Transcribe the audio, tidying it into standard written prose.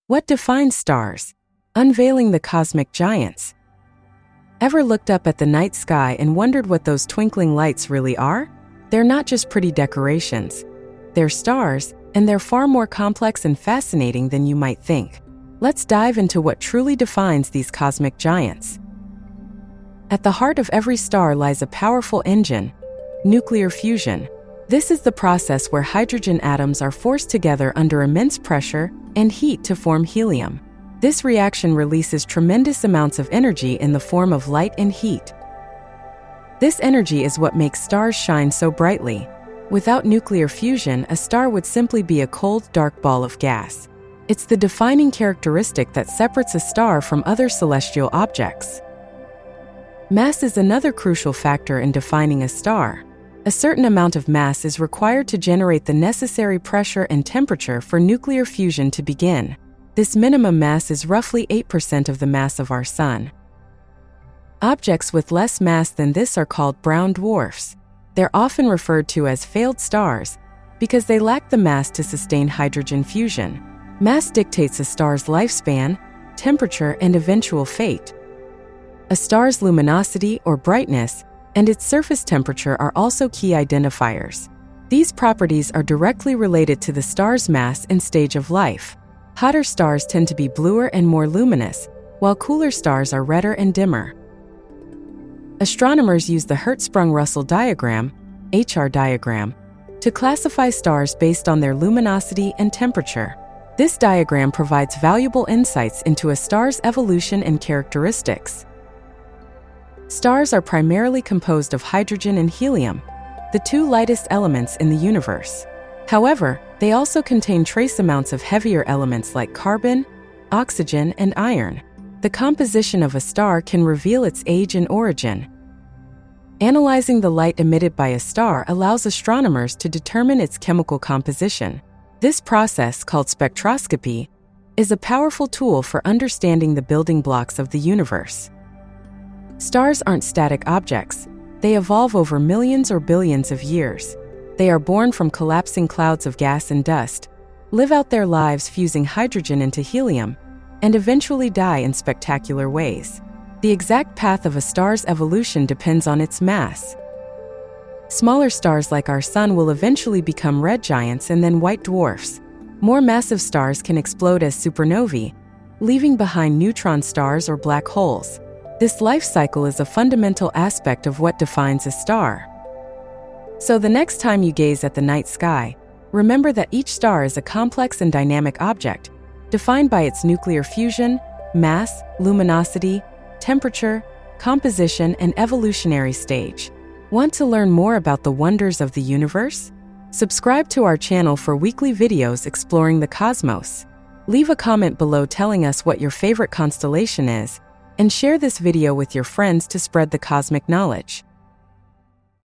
What defines stars? Unveiling the cosmic giants. Ever looked up at the night sky and wondered what those twinkling lights really are? They're not just pretty decorations. They're stars, and they're far more complex and fascinating than you might think. Let's dive into what truly defines these cosmic giants. At the heart of every star lies a powerful engine, nuclear fusion. This is the process where hydrogen atoms are forced together under immense pressure and heat to form helium. This reaction releases tremendous amounts of energy in the form of light and heat. This energy is what makes stars shine so brightly. Without nuclear fusion, a star would simply be a cold, dark ball of gas. It's the defining characteristic that separates a star from other celestial objects. Mass is another crucial factor in defining a star. A certain amount of mass is required to generate the necessary pressure and temperature for nuclear fusion to begin. This minimum mass is roughly 8% of the mass of our Sun. Objects with less mass than this are called brown dwarfs. They're often referred to as failed stars because they lack the mass to sustain hydrogen fusion. Mass dictates a star's lifespan, temperature, and eventual fate. A star's luminosity or brightness and its surface temperature are also key identifiers. These properties are directly related to the star's mass and stage of life. Hotter stars tend to be bluer and more luminous, while cooler stars are redder and dimmer. Astronomers use the Hertzsprung-Russell diagram, HR diagram, to classify stars based on their luminosity and temperature. This diagram provides valuable insights into a star's evolution and characteristics. Stars are primarily composed of hydrogen and helium, the two lightest elements in the universe. However, they also contain trace amounts of heavier elements like carbon, oxygen, and iron. The composition of a star can reveal its age and origin. Analyzing the light emitted by a star allows astronomers to determine its chemical composition. This process, called spectroscopy, is a powerful tool for understanding the building blocks of the universe. Stars aren't static objects. They evolve over millions or billions of years. They are born from collapsing clouds of gas and dust, live out their lives fusing hydrogen into helium, and eventually die in spectacular ways. The exact path of a star's evolution depends on its mass. Smaller stars like our Sun will eventually become red giants and then white dwarfs. More massive stars can explode as supernovae, leaving behind neutron stars or black holes. This life cycle is a fundamental aspect of what defines a star. So the next time you gaze at the night sky, remember that each star is a complex and dynamic object, defined by its nuclear fusion, mass, luminosity, temperature, composition, and evolutionary stage. Want to learn more about the wonders of the universe? Subscribe to our channel for weekly videos exploring the cosmos. Leave a comment below telling us what your favorite constellation is, and share this video with your friends to spread the cosmic knowledge.